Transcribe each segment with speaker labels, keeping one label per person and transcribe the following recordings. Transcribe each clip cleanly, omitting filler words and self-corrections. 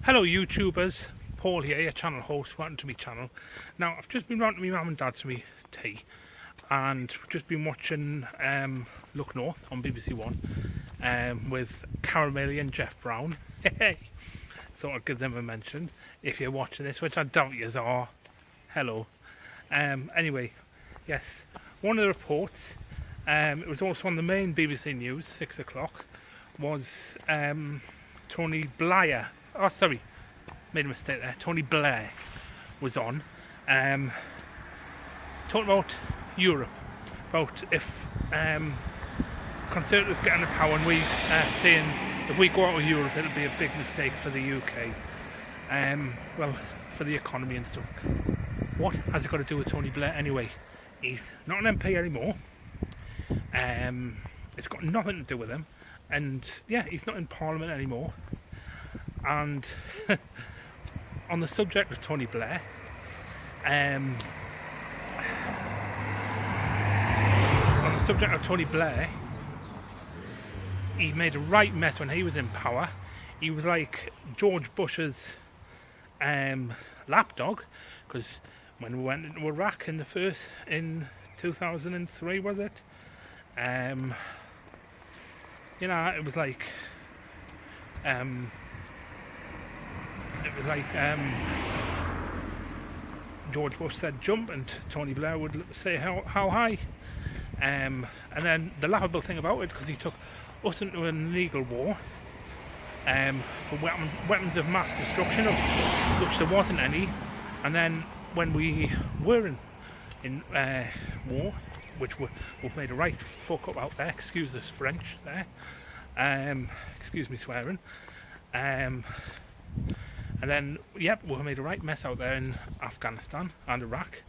Speaker 1: Hello YouTubers, Paul here, your channel host, welcome to my channel. Now I've just been round to my mum and dad's for me tea and we've just been watching Look North on BBC One with Caramelli and Jeff Brown. Hey, thought I'd give them a mention if you're watching this, which I doubt you are. Hello. Anyway, yes, one of the reports, it was also on the main BBC News, 6 o'clock, was Tony Blair. Oh, sorry, made a mistake there. Tony Blair was on, talking about Europe, about if Conservatives get into power and we stay in, if we go out of Europe, it'll be a big mistake for the UK. Well, for the economy and stuff. What has it got to do with Tony Blair anyway? He's not an MP anymore. It's got nothing to do with him, and yeah, he's not in Parliament anymore. And on the subject of Tony Blair, he made a right mess when he was in power. He was like George Bush's lapdog, because when we went into Iraq in 2003, was it? You know, it was like George Bush said jump and Tony Blair would say how high. And then the laughable thing about it, because he took us into an illegal war for weapons of mass destruction, of which there wasn't any. And then when we were in war, which we've made a right fuck up out there, excuse this French there, excuse me swearing, and then, yep, we made a right mess out there in Afghanistan and Iraq.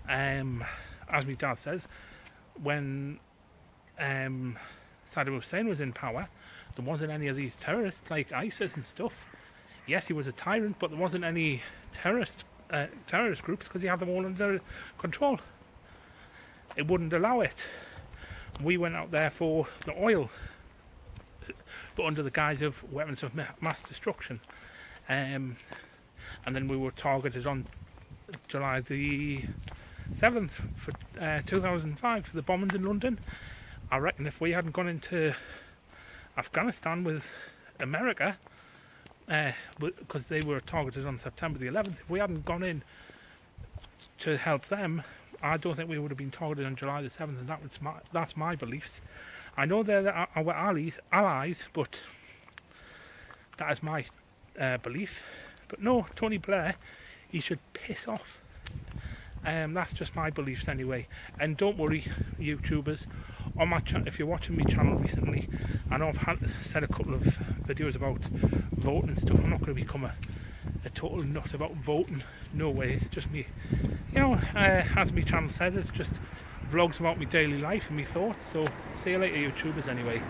Speaker 1: As my dad says, when Saddam Hussein was in power, there wasn't any of these terrorists like ISIS and stuff. Yes, he was a tyrant, but there wasn't any terrorist groups because he had them all under control. It wouldn't allow it. We went out there for the oil, but under the guise of weapons of mass destruction. And then we were targeted on July the 7th for 2005 for the bombings in London. I reckon if we hadn't gone into Afghanistan with America, because they were targeted on September the 11th, if we hadn't gone in to help them, I don't think we would have been targeted on July the 7th, and that's my beliefs. I know they're our allies, but that is my belief. But no, Tony Blair, he should piss off. That's just my beliefs anyway. And don't worry, YouTubers, on my channel, if you're watching my channel recently, I know I've said a couple of videos about voting and stuff. I'm not going to become a total nut about voting. No way. It's just me, you know, as my channel says, it's just vlogs about my daily life and my thoughts. So see you later, YouTubers, anyway.